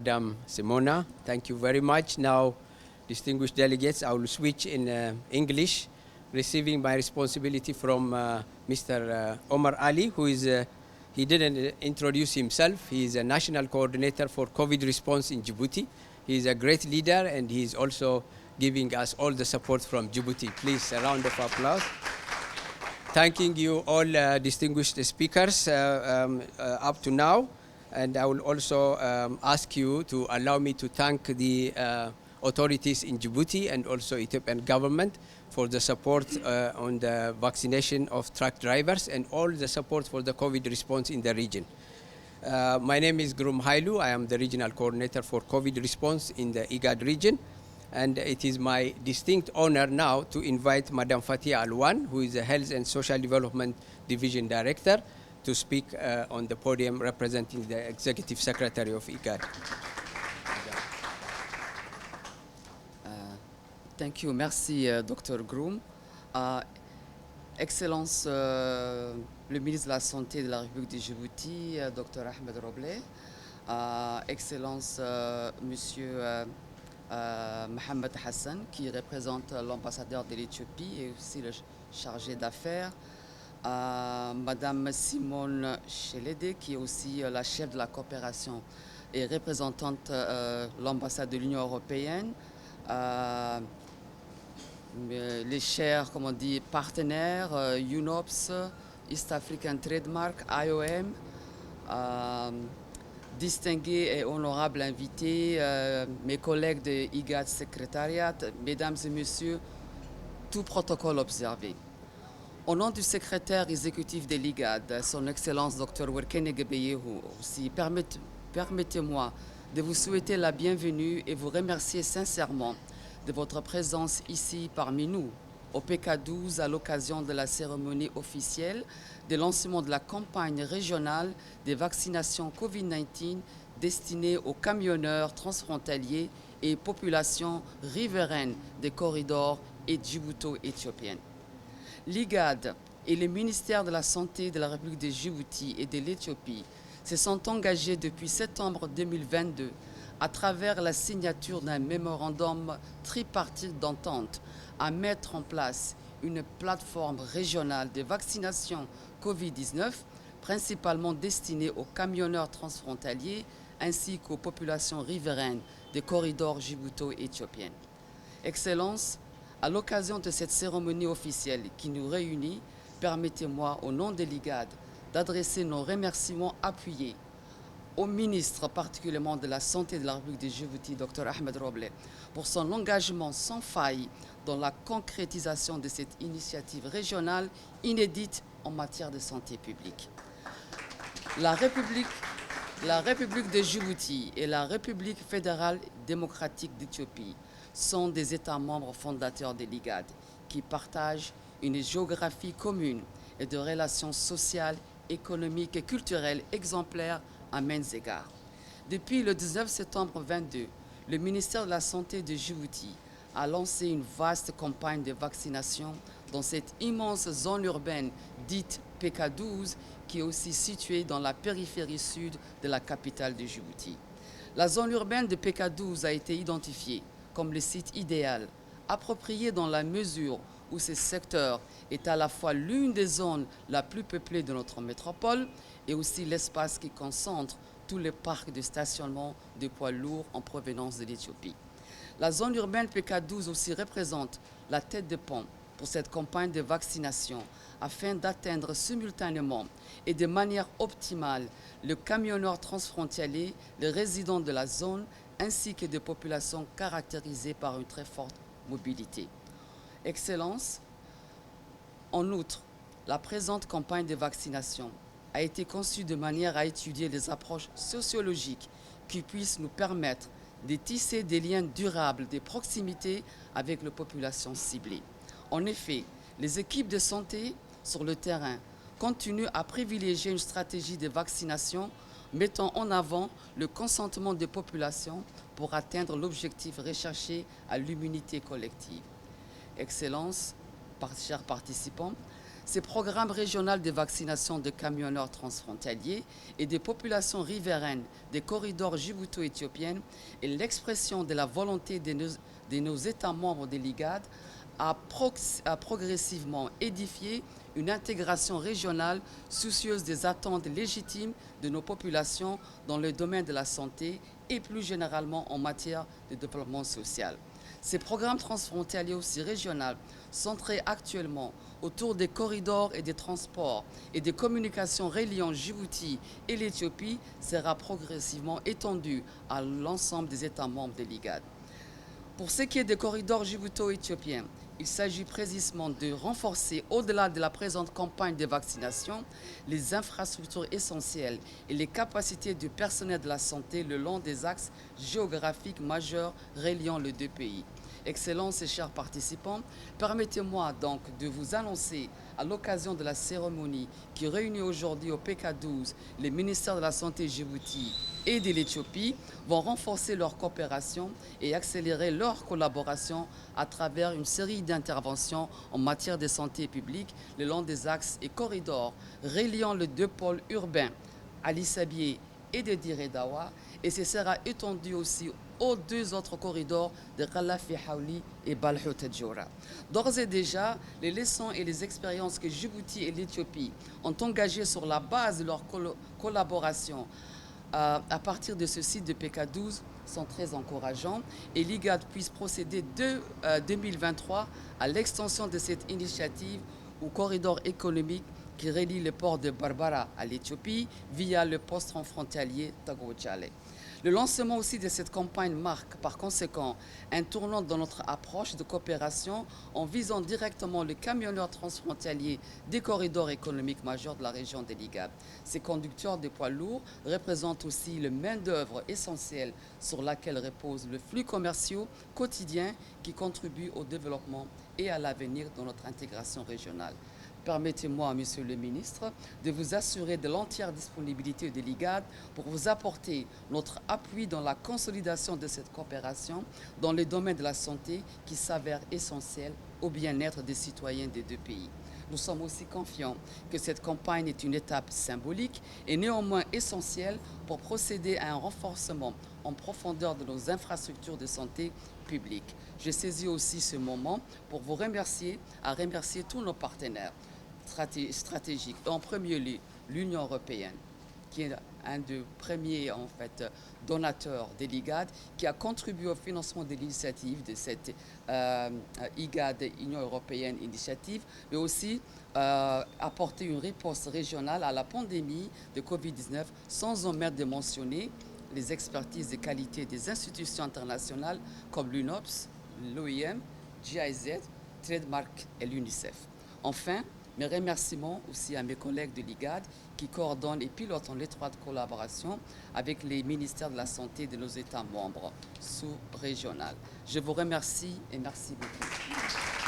Madam Simona, thank you very much. Now, distinguished delegates, I will switch in English, receiving my responsibility from Mr. Omar Ali, who is, he didn't introduce himself. He is a national coordinator for COVID response in Djibouti. He is a great leader and he is also giving us all the support from Djibouti. Please, a round of applause. Thanking you all distinguished speakers up to now. And I will also ask you to allow me to thank the authorities in Djibouti and also Ethiopian government for the support on the vaccination of truck drivers and all the support for the COVID response in the region. My name is Grum Hailu. I am the regional coordinator for COVID response in the IGAD region. And it is my distinct honor now to invite Madam Fatia Alwan, who is the Health and Social Development Division Director, to speak on the podium representing the Executive Secretary of IGAD. Thank you. Merci, Dr. Groom. Excellence, le ministre de la Santé de la République de Djibouti, Dr. Ahmed Roble. Excellence, Monsieur Mohamed Hassan, qui représente l'ambassadeur de l'Éthiopie et aussi le chargé d'affaires. Madame Simone Chelede, qui est aussi la chef de la coopération et représentante l'ambassade de l'Union européenne. Les chers, comme on dit, partenaires, UNOPS, East African Trademark, IOM, distingués et honorables invités, mes collègues de IGAD Secrétariat, mesdames et messieurs, tout protocole observé. Au nom du secrétaire exécutif de l'IGAD, son Excellence Dr. Werkene Gebeyehu, aussi, permettez-moi de vous souhaiter la bienvenue et vous remercier sincèrement de votre présence ici parmi nous, au PK12, à l'occasion de la cérémonie officielle de lancement de la campagne régionale de vaccination COVID-19 destinée aux camionneurs transfrontaliers et populations riveraines des corridors et djibouto-éthiopiennes. L'IGAD et le ministère de la Santé de la République de Djibouti et de l'Éthiopie se sont engagés depuis septembre 2022 à travers la signature d'un mémorandum tripartite d'entente à mettre en place une plateforme régionale de vaccination COVID-19, principalement destinée aux camionneurs transfrontaliers ainsi qu'aux populations riveraines des corridors djibouto-éthiopiennes. Excellence, à l'occasion de cette cérémonie officielle qui nous réunit, permettez-moi, au nom de l'IGAD, d'adresser nos remerciements appuyés au ministre particulièrement de la Santé de la République de Djibouti, Dr. Ahmed Roble, pour son engagement sans faille dans la concrétisation de cette initiative régionale inédite en matière de santé publique. La République de Djibouti et la République fédérale démocratique d'Éthiopie sont des États membres fondateurs de l'IGAD qui partagent une géographie commune et de relations sociales, économiques et culturelles exemplaires à maints égards. Depuis le 19 septembre 2022, le ministère de la Santé de Djibouti a lancé une vaste campagne de vaccination dans cette immense zone urbaine dite PK12 qui est aussi située dans la périphérie sud de la capitale de Djibouti. La zone urbaine de PK12 a été identifiée comme le site idéal, approprié dans la mesure où ce secteur est à la fois l'une des zones la plus peuplée de notre métropole et aussi l'espace qui concentre tous les parcs de stationnement de poids lourds en provenance de l'Éthiopie. La zone urbaine PK12 aussi représente la tête de pont pour cette campagne de vaccination afin d'atteindre simultanément et de manière optimale le camionneur transfrontalier, les résidents de la zone ainsi que des populations caractérisées par une très forte mobilité. Excellence, en outre, la présente campagne de vaccination a été conçue de manière à étudier les approches sociologiques qui puissent nous permettre de tisser des liens durables de proximité avec les populations ciblées. En effet, les équipes de santé sur le terrain continuent à privilégier une stratégie de vaccination mettant en avant le consentement des populations pour atteindre l'objectif recherché à l'immunité collective. Excellence, chers participants, Ces programmes régionaux de vaccination de camionneurs transfrontaliers et des populations riveraines des corridors djibouto-éthiopiennes est l'expression de la volonté de nos États membres de l'IGAD à progressivement édifier une intégration régionale soucieuse des attentes légitimes de nos populations dans le domaine de la santé et plus généralement en matière de développement social. Ces programmes transfrontaliers aussi régionaux, centrés actuellement autour des corridors et des transports et des communications reliant Djibouti et l'Éthiopie, sera progressivement étendu à l'ensemble des États membres de l'IGAD. Pour ce qui est des corridors djibouto-éthiopiens, il s'agit précisément de renforcer, au-delà de la présente campagne de vaccination, les infrastructures essentielles et les capacités du personnel de la santé le long des axes géographiques majeurs reliant les deux pays. Excellences et chers participants, permettez-moi donc de vous annoncer, à l'occasion de la cérémonie qui réunit aujourd'hui au PK12 les ministères de la Santé Djibouti et de l'Éthiopie, vont renforcer leur coopération et accélérer leur collaboration à travers une série d'interventions en matière de santé publique le long des axes et corridors reliant les deux pôles urbains, Ali Sabié et de Diredawa, et ce sera étendu aussi aux deux autres corridors de Khalafi Haouli et Balhout Djoura. D'ores et déjà, les leçons et les expériences que Djibouti et l'Éthiopie ont engagées sur la base de leur collaboration à partir de ce site de PK12 sont très encourageants et l'IGAD puisse procéder dès 2023 à l'extension de cette initiative au corridor économique qui relie le port de Barbara à l'Éthiopie via le poste transfrontalier Tagoutchale. Le lancement aussi de cette campagne marque par conséquent un tournant dans notre approche de coopération en visant directement les camionneurs transfrontaliers des corridors économiques majeurs de la région de l'IGAD. Ces conducteurs de poids lourds représentent aussi le main-d'œuvre essentielle sur laquelle repose le flux commercial quotidien qui contribue au développement et à l'avenir de notre intégration régionale. Permettez-moi, Monsieur le Ministre, de vous assurer de l'entière disponibilité de l'IGAD pour vous apporter notre appui dans la consolidation de cette coopération dans le domaine de la santé qui s'avère essentiel au bien-être des citoyens des deux pays. Nous sommes aussi confiants que cette campagne est une étape symbolique et néanmoins essentielle pour procéder à un renforcement en profondeur de nos infrastructures de santé publique. Je saisis aussi ce moment pour vous remercier tous nos partenaires stratégiques. En premier lieu, l'Union européenne, qui est un des premiers donateurs de l'IGAD, qui a contribué au financement de l'initiative de cette IGAD, Union européenne initiative, mais aussi apporter une réponse régionale à la pandémie de Covid-19 sans omettre de mentionner les expertises de qualité des institutions internationales comme l'UNOPS, l'OIM, GIZ, Trademark et l'UNICEF. Enfin, mes remerciements aussi à mes collègues de l'IGAD qui coordonnent et pilotent en étroite collaboration avec les ministères de la Santé de nos États membres sous-régionaux. Je vous remercie et merci beaucoup.